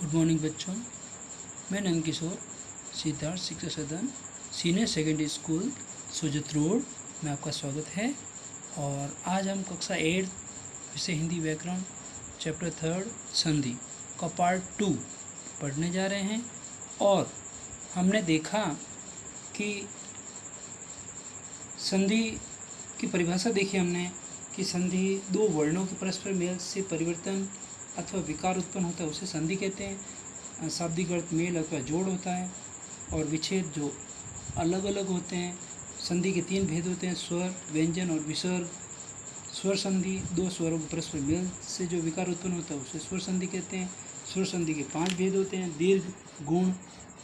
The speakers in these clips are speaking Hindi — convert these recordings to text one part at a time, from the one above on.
गुड मॉर्निंग बच्चों, मैं नंद किशोर सिद्धार्थ शिक्षा सदन सीनियर सेकेंडरी स्कूल सुजत रोड में आपका स्वागत है। और आज हम कक्षा 8 विषय हिंदी व्याकरण चैप्टर 3 संधि का पार्ट 2 पढ़ने जा रहे हैं। और हमने देखा कि संधि की परिभाषा देखी हमने कि संधि दो वर्णों के परस्पर मेल से परिवर्तन अथवा विकार उत्पन्न होता है, उसे संधि कहते हैं। शाब्दिक अर्थ मेल अथवा जोड़ होता है। और विच्छेद जो अलग अलग होते हैं। संधि के 3 भेद होते हैं, स्वर, व्यंजन और विसर्ग। स्वर संधि दो स्वरों के परस्पर मेल से जो विकार उत्पन्न होता है उसे स्वर संधि कहते हैं। स्वर संधि के 5 भेद होते हैं, दीर्घ, गुण,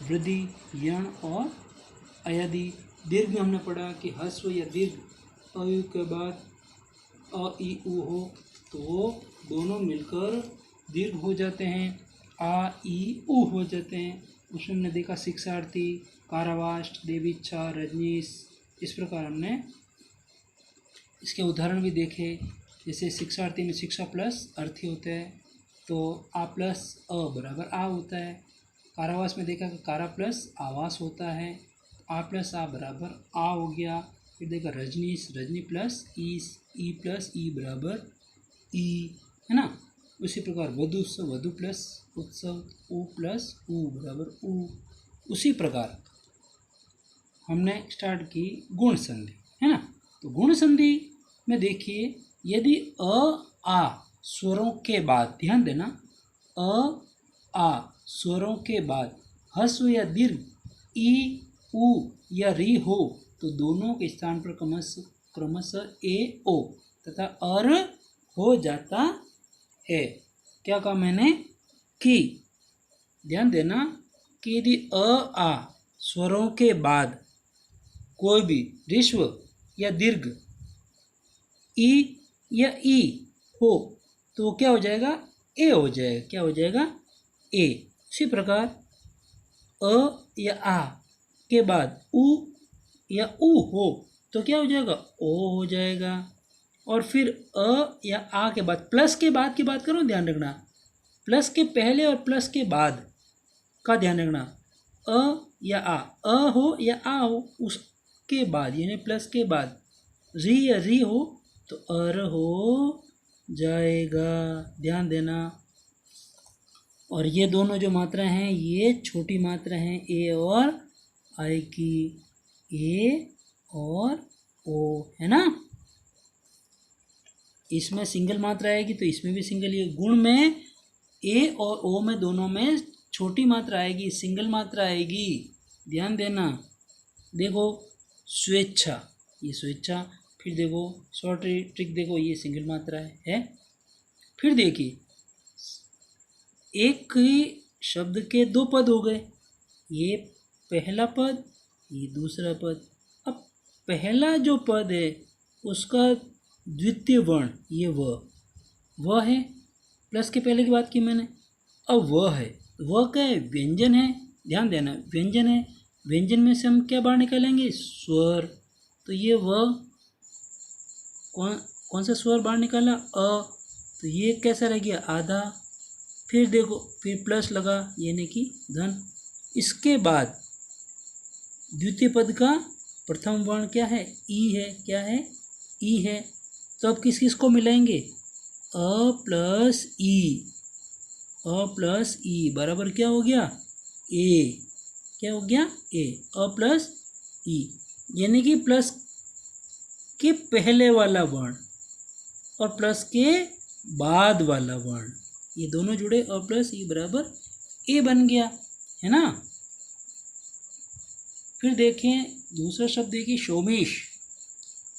वृद्धि, यण और अयादि। दीर्घ में हमने पढ़ा कि ह्रस्व या दीर्घ अयु के बाद अ ई उ हो तो वो दोनों मिलकर दीर्घ हो जाते हैं, आ ई उ हो जाते हैं। उसमें हमने देखा शिक्षार्थी, कारावास, देवीच्छा, रजनीश। इस प्रकार हमने इसके उदाहरण भी देखे। जैसे शिक्षार्थी में शिक्षा प्लस अर्थी होता है तो आ प्लस अ बराबर आ होता है। कारावास में देखा कि कारा प्लस आवास होता है, आ प्लस आ बराबर आ हो गया। फिर देखा Rajneesh, Rajni plus E plus E बराबर ई, है ना। उसी प्रकार वधु उत्सव, वधु प्लस उत्सव, उ प्लस उ बराबर उ। उसी प्रकार हमने स्टार्ट की गुण संधि, है ना। तो गुण संधि में देखिए, यदि अ आ स्वरों के बाद, ध्यान देना, अ आ स्वरों के बाद ह्रस्व या दीर्घ ई उ या री हो तो दोनों के स्थान पर क्रमशः ए ओ तथा अर हो जाता है। क्या कहा मैंने कि ध्यान देना कि यदि अ आ स्वरों के बाद कोई भी ह्रस्व या दीर्घ ई या ई हो तो क्या हो जाएगा, ए हो जाएगा। क्या हो जाएगा, ए। इसी प्रकार अ या आ के बाद उ या उ हो तो क्या हो जाएगा, ओ हो जाएगा। और फिर अ या आ के बाद, प्लस के बाद की बात करो, ध्यान रखना, प्लस के पहले और प्लस के बाद का ध्यान रखना। अ या आ, अ हो या आ हो उसके बाद यानी प्लस के बाद री या री हो तो अर हो जाएगा, ध्यान देना। और ये दोनों जो मात्रा हैं ये छोटी मात्रा हैं ए और आई की, ए और ओ, है ना। इसमें सिंगल मात्रा आएगी तो इसमें भी सिंगल। ये गुण में ए और ओ में दोनों में छोटी मात्रा आएगी, सिंगल मात्रा आएगी, ध्यान देना। देखो स्वेच्छा, ये स्वेच्छा। फिर देखो शॉर्ट ट्रिक, देखो ये सिंगल मात्रा है। फिर देखिए एक ही शब्द के 2 पद हो गए, ये पहला पद, ये दूसरा पद। अब पहला जो पद है उसका द्वितीय वर्ण ये व है, प्लस के पहले की बात की मैंने। अब व है, व क्या है, व्यंजन है, ध्यान देना, व्यंजन है। व्यंजन में से हम क्या बाहर निकालेंगे, स्वर। तो ये व कौन सा स्वर बाहर निकाला, अ, तो ये कैसा रह गया, आधा। फिर देखो, फिर प्लस लगा यानी कि धन। इसके बाद द्वितीय पद का प्रथम वर्ण क्या है, ई है। क्या है, ई है। तो अब किस किस को मिलाएंगे, अ प्लस ई, अ प्लस ई बराबर क्या हो गया, ए। क्या हो गया, ए। अ प्लस ई यानी कि प्लस के पहले वाला वर्ण और प्लस के बाद वाला वर्ण, ये दोनों जुड़े, अ प्लस ई बराबर ए बन गया, है ना। फिर देखें दूसरा शब्द, देखिए सोमेश,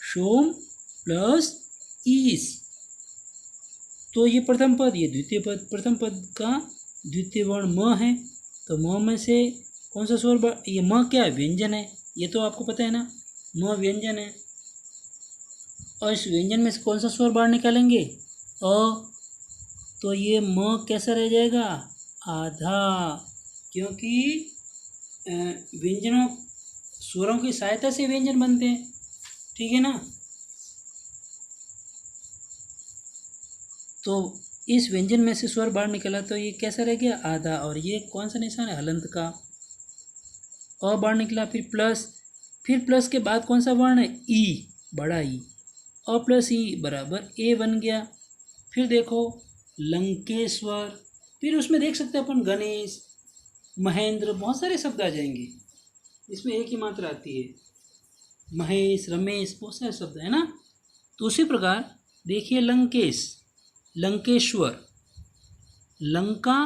सोम प्लस ईस, तो ये प्रथम पद, ये द्वितीय पद। प्रथम पद का द्वितीय वर्ण म है तो म में से कौन सा स्वर, ये म क्या है, व्यंजन है, ये तो आपको पता है ना, म व्यंजन है। और इस व्यंजन में से कौन सा स्वर बाहर निकालेंगे, अ, तो ये म कैसा रह जाएगा, आधा, क्योंकि व्यंजनों स्वरों की सहायता से व्यंजन बनते हैं, ठीक है ना। तो इस व्यंजन में से स्वर बाहर निकला तो ये कैसा रह गया, आधा। और ये कौन सा निशान है, हलंत का। अ बाहर निकला, फिर प्लस के बाद कौन सा वर्ण है, ई, बड़ा ई। अ प्लस ई बराबर ए बन गया। फिर देखो लंकेश्वर, फिर उसमें देख सकते हैं अपन गणेश, महेंद्र, बहुत सारे शब्द आ जाएंगे। इसमें एक ही मात्रा आती है, महेश, रमेश, बहुत सारे शब्द है ना। तो उसी प्रकार देखिए लंकेश, लंकेश्वर, लंका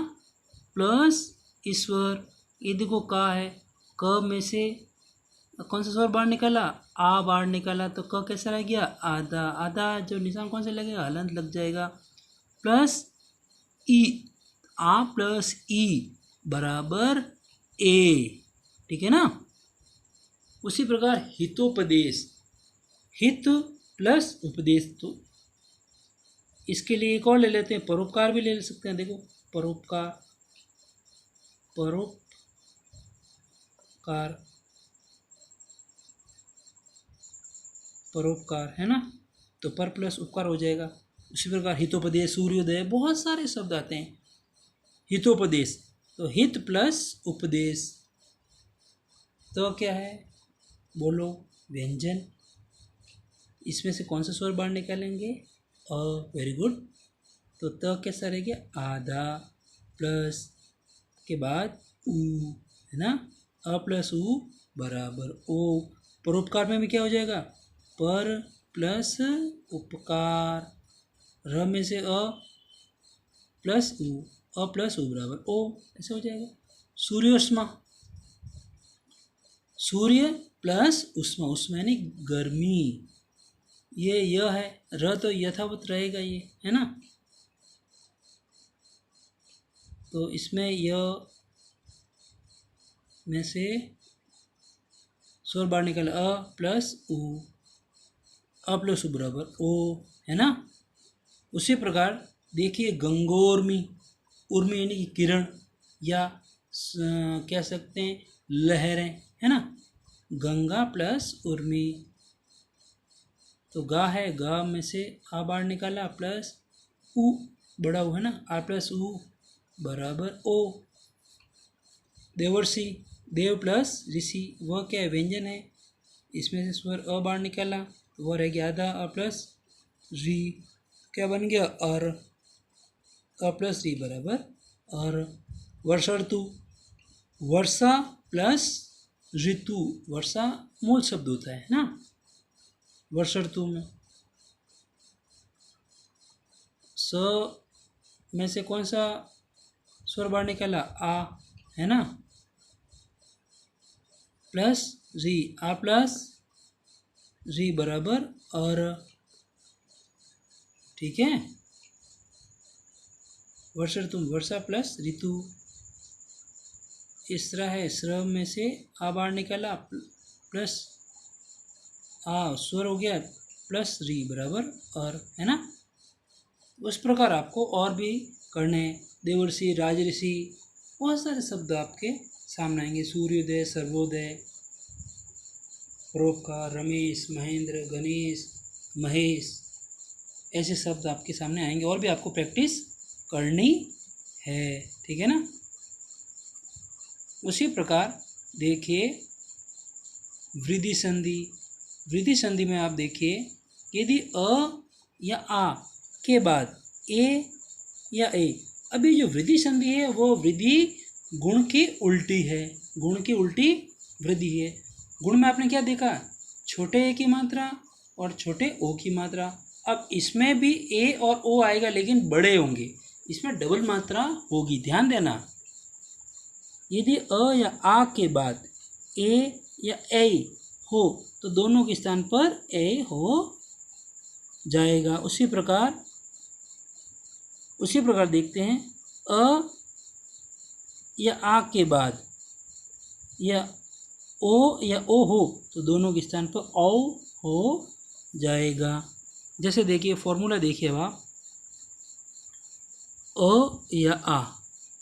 प्लस ईश्वर, ये देखो का है, क में से कौन सा स्वर बाहर निकाला, आ बाहर निकाला, तो क कैसा रह गया, आधा। आधा जो निशान कौन से लगेगा, हलंत लग जाएगा। प्लस ई, आ प्लस ई बराबर ए, ठीक है ना। उसी प्रकार हितोपदेश, हित प्लस उपदेश, तो इसके लिए एक और ले लेते हैं, परोपकार भी ले सकते हैं। देखो परोपकार, परोपकार, परोपकार है ना, तो पर प्लस उपकार हो जाएगा। उसी प्रकार हितोपदेश, सूर्योदय, बहुत सारे शब्द आते हैं। हितोपदेश तो हित प्लस उपदेश, तो क्या है, बोलो व्यंजन। इसमें से कौन सा स्वर बाहर निकालेंगे, अ, वेरी गुड। तो त कैसा रह गया, आधा, प्लस के बाद ऊ, है ना, अ प्लस ऊ बराबर ओ। परोपकार में भी क्या हो जाएगा, पर प्लस उपकार, र में से अ प्लस ऊ, अ प्लस ऊ बराबर ओ, ऐसे हो जाएगा। सूर्योष्मा, सूर्य प्लस उष्मा, उष्मा यानी गर्मी, ये य है, र तो यथावत रहेगा ये, है ना। तो इसमें य में से स्वर बाहर निकाले, अ प्लस ऊ, अ प्लस ऊ बराबर ओ, है ना। उसी प्रकार देखिए गंगोर्मी, उर्मी यानी कि किरण, या कह सकते हैं लहरें, है ना। गंगा प्लस उर्मी, तो गा है, गा में से आ बाहर निकाला, प्लस ऊ, बड़ा ऊ है ना, आ प्लस ऊ बराबर ओ। देवर्षि, देव प्लस ऋषि, वह क्या है, व्यंजन है। इसमें से स्वर अ बाहर निकाला तो वह रह गया आधा, अ प्लस री, क्या बन गया, अर, अ प्लस री बराबर अर। वर्षा ऋतु, वर्षा प्लस ऋतु, वर्षा मूल शब्द होता है ना वर्षा ऋतु में। स में से कौन सा स्वर बाहर निकाला, आ, है ना, प्लस री, आ प्लस री बराबर और, ठीक है। वर्षा ऋतु, वर्षा प्लस ऋतु। इसरा है, स्र में से आ बाहर निकाला, प्लस आ स्वर हो गया, प्लस री बराबर और, है ना। उस प्रकार आपको और भी करने हैं। देवर्षि, राजऋषि, बहुत सारे शब्द आपके सामने आएंगे। सूर्योदय, सर्वोदय, परोपकार, रमेश, महेंद्र, गणेश, महेश, ऐसे शब्द आपके सामने आएंगे और भी आपको प्रैक्टिस करनी है, ठीक है ना। उसी प्रकार देखिए वृद्धि संधि, वृद्धि संधि में आप देखिए यदि अ या आ के बाद ए या ए, अभी जो वृद्धि संधि है वो वृद्धि गुण की उल्टी है, गुण की उल्टी वृद्धि है। गुण में आपने क्या देखा, छोटे ए की मात्रा और छोटे ओ की मात्रा। अब इसमें भी ए और ओ आएगा लेकिन बड़े होंगे, इसमें डबल मात्रा होगी, ध्यान देना। यदि अ या आ के बाद ए या ए हो तो दोनों के स्थान पर ए हो जाएगा। उसी प्रकार देखते हैं, अ या आ के बाद या ओ हो तो दोनों के स्थान पर औ हो जाएगा। जैसे देखिए फॉर्मूला देखिए, अब आप अ या आ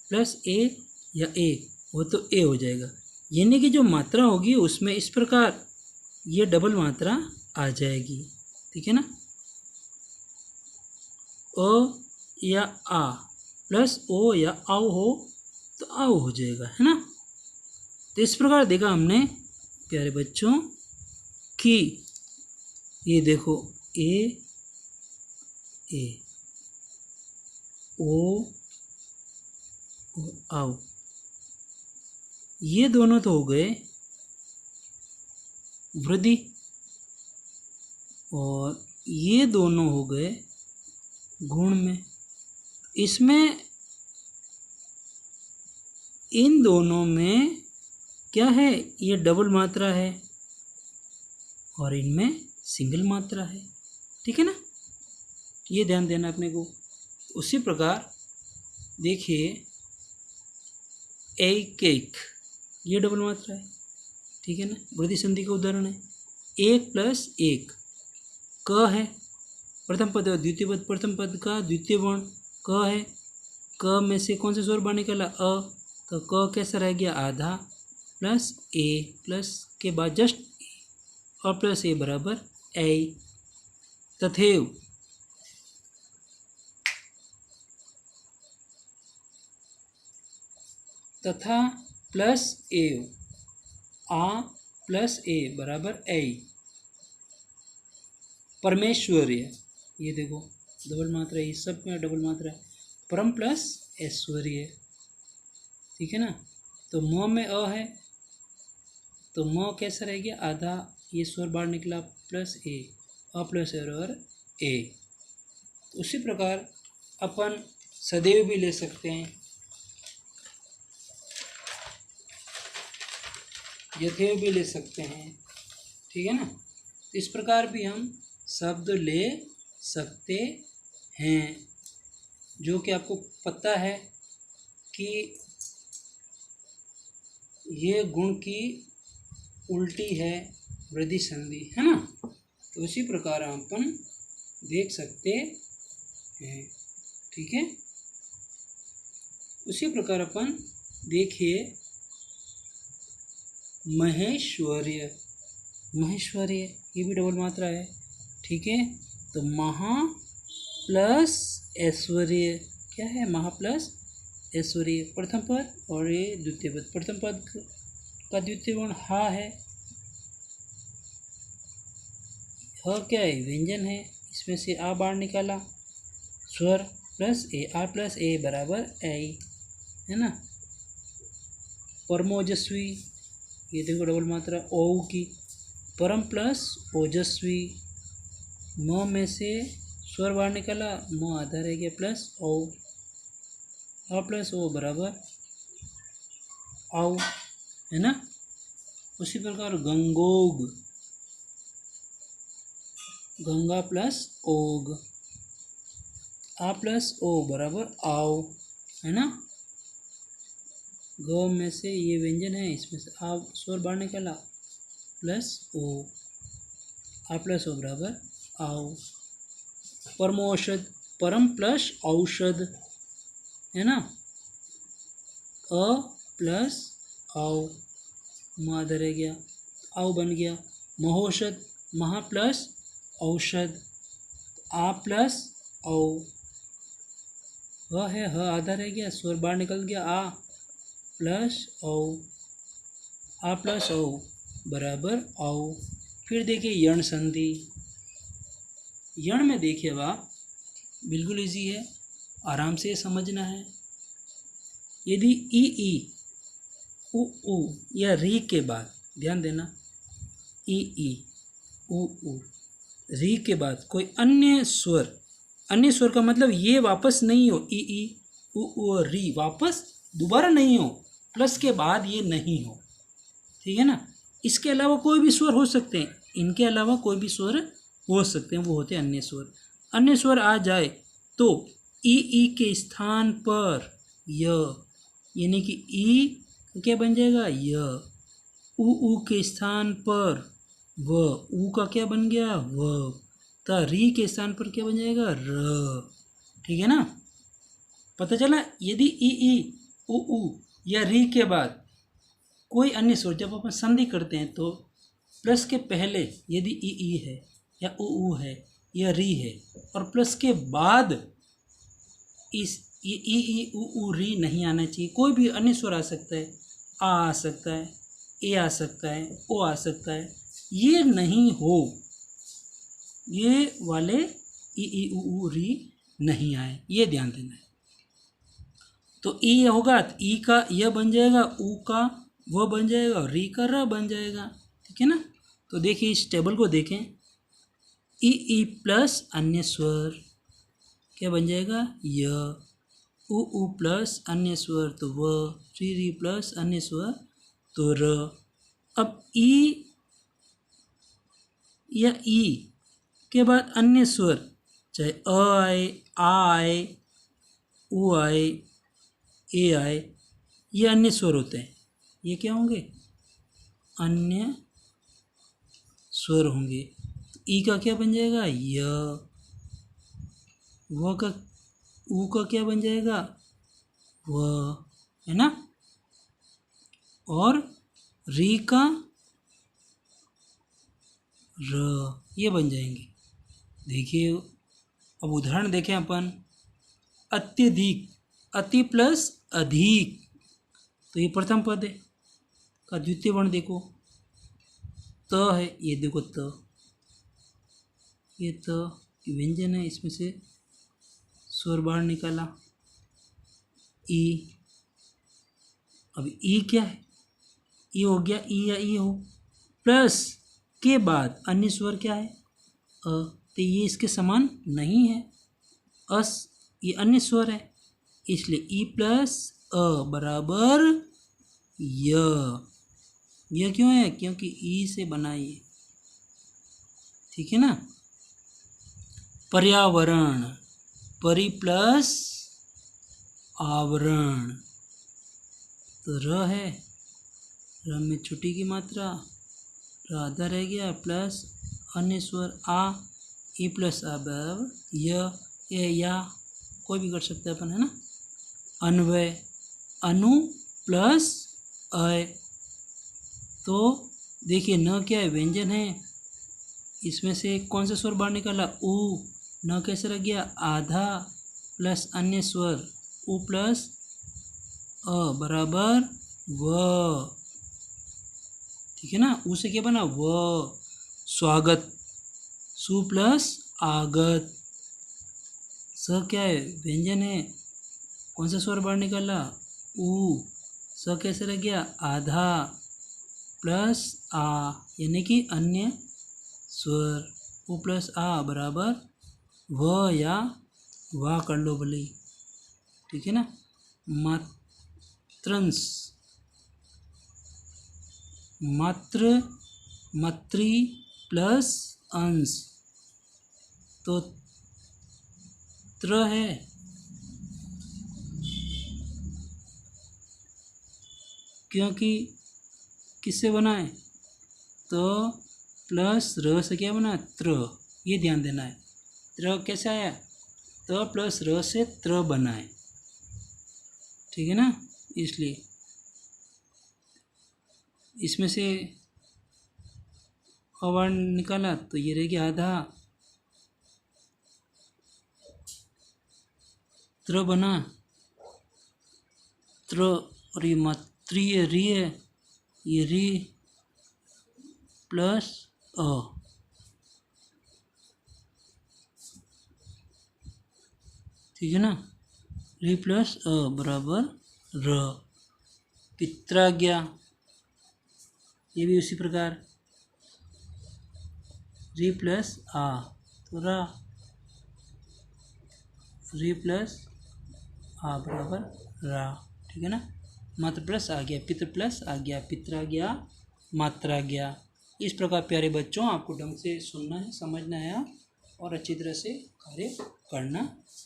प्लस ए या ए वो तो ए हो जाएगा, यानी कि जो मात्रा होगी उसमें इस प्रकार ये डबल मात्रा आ जाएगी, ठीक है ना। अ या आ प्लस ओ या आओ हो तो आओ हो जाएगा, है ना। तो इस प्रकार देखा हमने प्यारे बच्चों कि ये देखो ए ओ आओ, ये दोनों तो हो गए वृद्धि और ये दोनों हो गए गुण में। इसमें इन दोनों में क्या है, ये डबल मात्रा है और इनमें सिंगल मात्रा है, ठीक है ना। ये ध्यान देना अपने को। उसी प्रकार देखिए एक एक, ये डबल मात्रा है, ठीक है ना, वृद्धि संधि का उदाहरण है। एक प्लस एक क है, प्रथम पद और द्वितीय पद, प्रथम पद का द्वितीय वर्ण क है। क में से कौन सा स्वर बाहर निकला, अ, तो क कैसा रह गया, आधा प्लस ए, प्लस के बाद जस्ट और प्लस ए बराबर ए। तथैव तथा प्लस एव, आ प्लस ए बराबर ए। परमेश्वर्य, ये देखो डबल मात्रा, ये सब में डबल मात्रा है। परम प्लस ऐश्वर्य, ठीक है ना। तो म में अ है तो म कैसा रह गया, आधा, ये स्वर बाहर निकला प्लस ए, अ प्लस और ए। उसी प्रकार अपन सदैव भी ले सकते हैं, यथैव भी ले सकते हैं, ठीक है ना। तो इस प्रकार भी हम शब्द ले सकते हैं, जो कि आपको पता है कि ये गुण की उल्टी है वृद्धि संधि, है ना। तो उसी प्रकार हम अपन देख सकते हैं, ठीक है। उसी प्रकार अपन देखिए महेश्वर्य, महेश्वर्य ये भी डबल मात्रा है, ठीक है। तो महा प्लस ऐश्वर्य क्या है, महा प्लस ऐश्वर्य प्रथम पद और ये द्वितीय पद। प्रथम पद का द्वितीय वर्ण हा है, ह क्या है, व्यंजन है, इसमें से आ बाहर निकाला, स्वर प्लस ए, आ प्लस ए बराबर ए, है ना। परमोजस्वी, ये देखो डबल मात्रा ओ की, परम प्लस ओजस्वी, म में से स्वर बाहर निकाला, म आधा रह गया प्लस ओ, आ प्लस ओ बराबर आओ, है ना। उसी प्रकार गंगोग, गंगा प्लस ओग, आ प्लस ओ बराबर आओ, है ना। ग में से ये व्यंजन है, इसमें से आ स्वर बाहर निकाला प्लस ओ, आ प्लस ओ बराबर आओ। परमौषध, परम प्लस औषध, है ना, अ प्लस आओ, माधर रह गया, आओ बन गया। महोषध, महा प्लस औषध, आ प्लस औ, ह है, ह आधा रह गया, स्वर बाहर निकल गया, आ प्लस औ, आ प्लस औ बराबर औ। फिर देखिए यण संधि, यण में देखिए अब आप, बिल्कुल इजी है, आराम से समझना है। यदि ई उ या री के बाद, ध्यान देना, ई उ री के बाद कोई अन्य स्वर का मतलब ये वापस नहीं हो, ई उ और री वापस दोबारा नहीं हो, प्लस के बाद ये नहीं हो, ठीक है ना। इसके अलावा कोई भी स्वर हो सकते हैं, इनके अलावा कोई भी स्वर हो सकते हैं, वो होते हैं अन्य स्वर। अन्य स्वर आ जाए तो ई के स्थान पर य, यानी कि ई क्या बन जाएगा, य। उ के स्थान पर व, उ का क्या बन गया, व। तो री के स्थान पर क्या बन जाएगा, र, ठीक है ना। पता चला। यदि ई उ या री के बाद कोई अन्य स्वर, जब अपन संधि करते हैं तो प्लस के पहले यदि ई है या उ है या री है और प्लस के बाद इस ये ई उ री नहीं आना चाहिए। कोई भी अन्य स्वर आ सकता है, आ सकता है, ए आ सकता है, ओ आ सकता है, ये नहीं हो, ये वाले ई उ री नहीं आए, ये ध्यान देना है। तो ई होगा तो ई का यह बन जाएगा, ऊ का वह बन जाएगा और री का र बन जाएगा। ठीक है ना। तो देखिए इस टेबल को देखें, ई प्लस अन्य स्वर क्या बन जाएगा, य, उ प्लस अन्य स्वर तो व, री प्लस अन्य स्वर तो र। अब ई या ई के बाद अन्य स्वर चाहे अ आए, आ आए, उ आए, ए आए, ये अन्य स्वर होते हैं। ये क्या होंगे, अन्य स्वर होंगे। तो ई का क्या बन जाएगा, य, व का ऊ का क्या बन जाएगा, व, है ना। और री का र, ये बन जाएंगे। देखिए अब उदाहरण देखें अपन, अत्यधिक, अति प्लस अधिक, तो ये प्रथम पद है का द्वितीय वर्ण देखो, त है, ये देखो त, ये त व्यंजन है, इसमें से स्वर बाहर निकाला, ई। अब ई क्या है, ई हो गया, ई या ई हो, प्लस के बाद अन्य स्वर क्या है, अ, तो ये इसके समान नहीं है, अस ये अन्य स्वर है, इसलिए ई प्लस अ बराबर य क्यों है, क्योंकि ई से बना ये। ठीक है ना। पर्यावरण, परि प्लस आवरण, तो र है, र में छुट्टी की मात्रा, र आधा रह गया, प्लस अन्य स्वर आ, ई प्लस आ बराबर य, या कोई भी कर सकते हैं अपन, है ना। अन्वय, अनु प्लस अय, तो देखिए न क्या है, व्यंजन है, इसमें से कौन सा स्वर बाहर निकाला, ऊ, न कैसे रह गया, आधा प्लस अन्य स्वर उ प्लस अ बराबर व। ठीक है ना। उ से क्या बना, व। स्वागत, सु प्लस आगत, स क्या है, व्यंजन है, कौन सा स्वर बाहर निकाला, ऊ, स कैसे रह गया, आधा प्लस आ, यानी कि अन्य स्वर, उ प्लस आ बराबर व या वाह कर लो भले। ठीक है ना। मात्रंश, मात्र, मातृ प्लस अंश, तो त्र है, क्योंकि किससे बना है, तो प्लस र से क्या बना, त्र, ये ध्यान देना है। त्र कैसे आया, त प्लस र से त्र बना है। ठीक है ना। इसलिए इसमें से अवर्ण निकाला तो ये रह गया आधा, त्र बना, त्र, और ये मातृ री है, ये री प्लस अ, ठीक है ना। री प्लस अ बराबर र। पित्राज्ञा, ये भी उसी प्रकार, री प्लस आ तो रा, री प्लस आ बराबर रा। ठीक है ना। मात्र प्लस आ गया, पितृ प्लस आ गया, पित्राज्ञा, मात्राज्ञा। इस प्रकार प्यारे बच्चों आपको ढंग से सुनना है, समझना है और अच्छी तरह से कार्य करना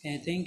है। Thank you.